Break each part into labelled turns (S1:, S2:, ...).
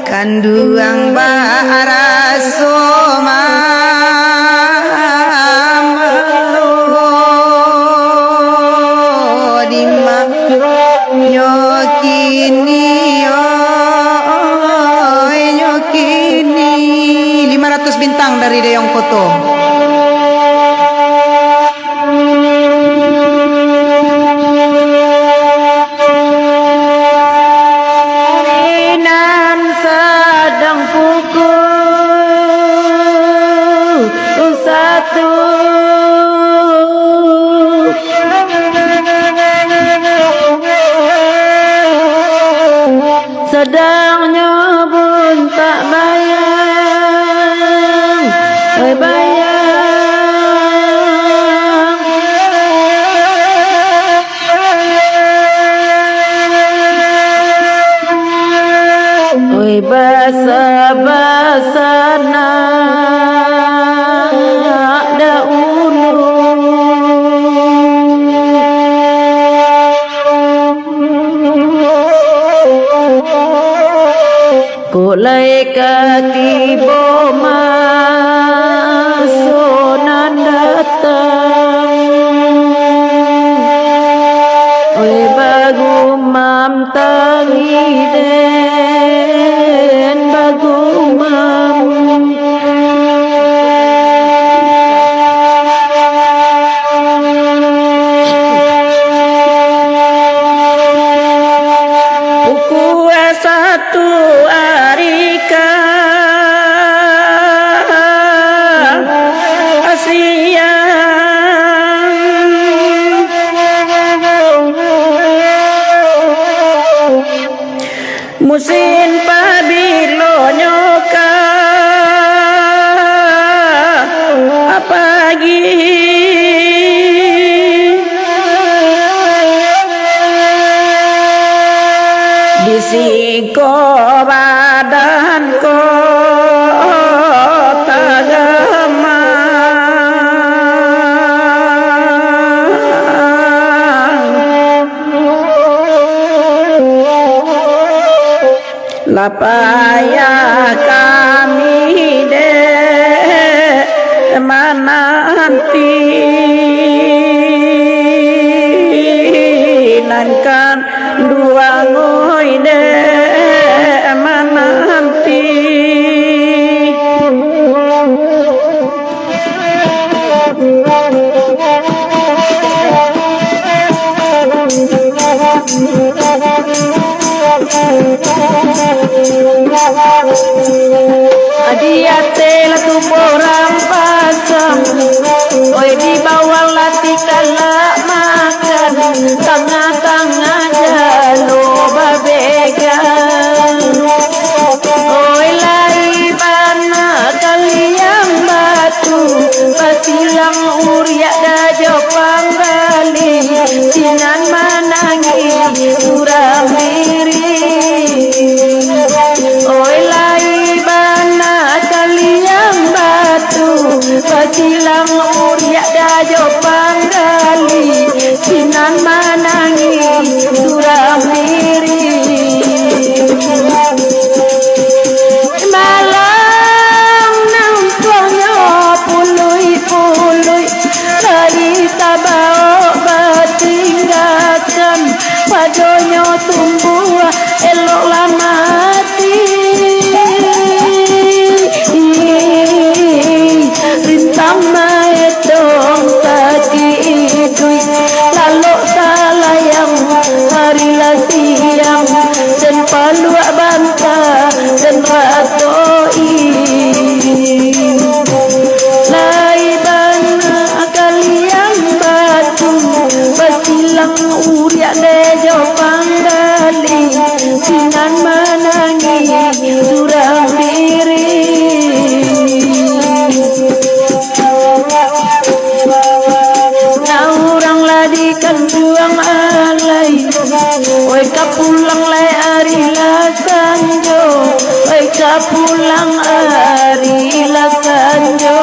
S1: kanduang barasoma dima nyokini nyokini 500 bintang dari Deyong Foto.
S2: Sedang nyebun tak bayang, bayang. Oi basa-basa nak daun kulai katibo masonan datang oi bagu mam tangiden bagu mam buku satu Arika musin pabilonyoka apagi bisiko badanko tagama lapaya kami de mananti nankan dua ngoi de mananti adiate la tu porang pasang oi di bawah latih kala makan tengah-tengah jalo babegan oi lai bana kaliang batu pasilang uria dajo panggali sinan manangi urang diri oi lai bana kaliang batu pasilang uria dajo panggali sinan manangi urang diri malam nampaknya pului-pului lagi tabao batinggakan padonyo tumbuh eloklah mati rintang maedong sakidui lalu salayang marilah siang dan paluak bantah dan ratoi lai bana kaliang batu basilang uria dejo panggali sinan manangi surang diri naurang ladikan buang alai oi kapulang lai ari lasanjo oi kapulang ari lasanjo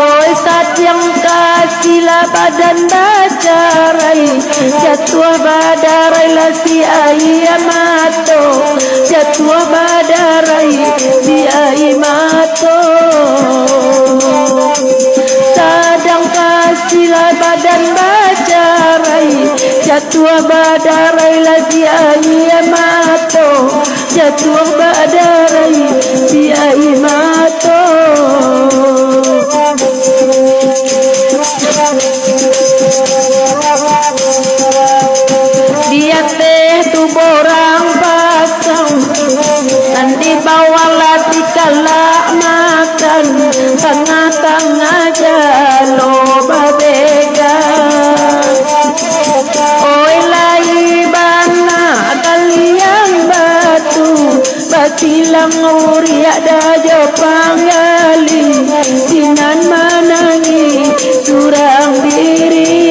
S2: oi satyang kasih badan bacarai jatua badarai lasi ayamato jatua badarai si ayamato sadang kasila badan bacarai jatua badarai lasi ayamato jatua badarai si ayamato dia teh tu borang pasang dan di bawah lati kala makan tengah-tengah jalo babega oi lai bana kalian batu basilang uri ada jopang gali sinan manangi surang diri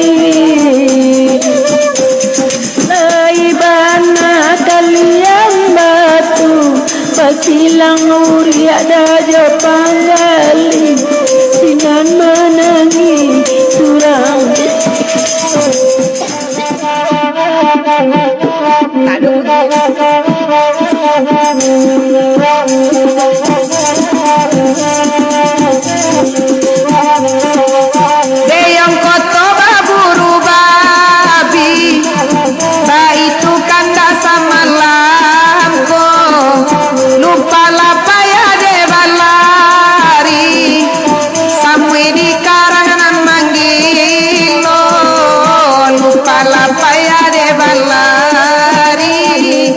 S2: laibana kalian batu basilang uri ada jopang gali sinan manangi surang
S1: Deyong koto baburu babi Baitu kanda sama lamko Lupa lapaya de balari Samui di karangan manggilo Lupa lapaya de balari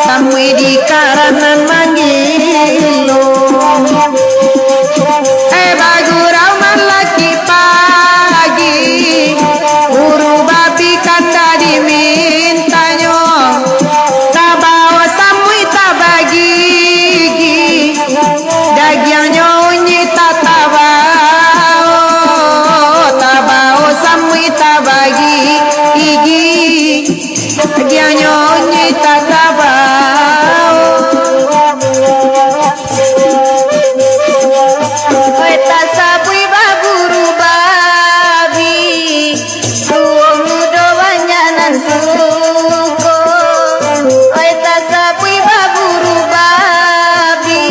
S1: Samui di karangan manggilo bagurau malaki pagi Uru babi kanda dimintanyo Tabao samui tabagigi Dagyangnya unyi tatabao Tabao samui tabagigi Dagyangnya unyi tatabao Sabui baburu babi Tuong mudo banyanan suko Oita sabui baburu babi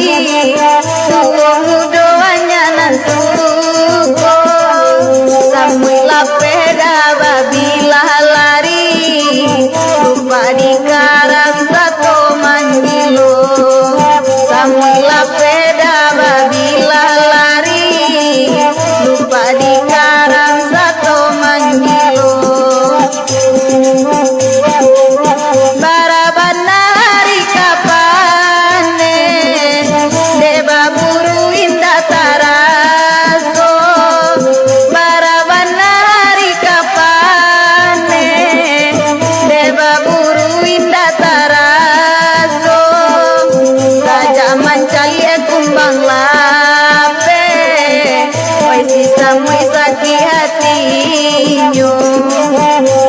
S1: Tuong mudo banyanan suko Samui lapeda babi lari Lupa di karang satu manggilo Samui lapeda babi lari lupa di karang satu manggilo barabana hari kapane deba buru indah taraso barabana hari kapane deba buru indah taraso saja mancali kumbang lape samui sakit hatinya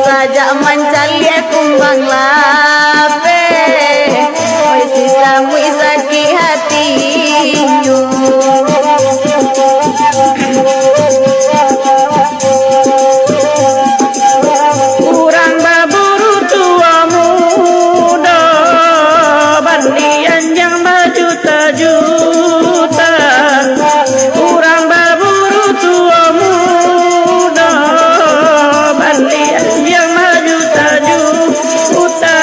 S1: saja mencari kumbang lape oi si samui sakit hatinya kurang baburu tua muda bandian yang berjuta-juta kurang baburu tua muda bandian yang berjuta-juta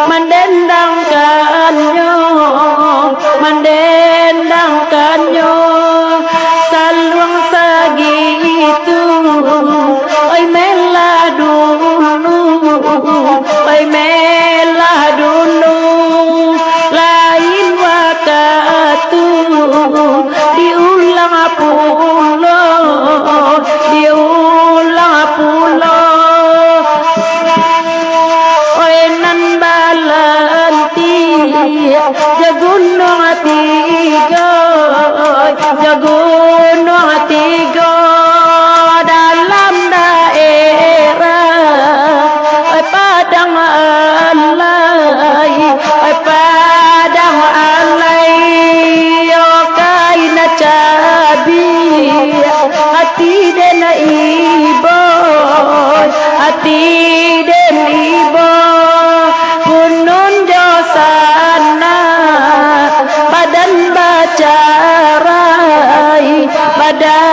S2: mendendangkannya, mendendangkannya saluang segitu. Oi melah dulu, oi melah dulu, lain waktu diulang pulau, diulang pulau. Oi nan balanti jagunong tiga, jagunong tiga dalam daerah. Oi padang alai, oi padang alai, yo kaina cabi hati den ibo, hati den ibo punun josana badan bacarai, badan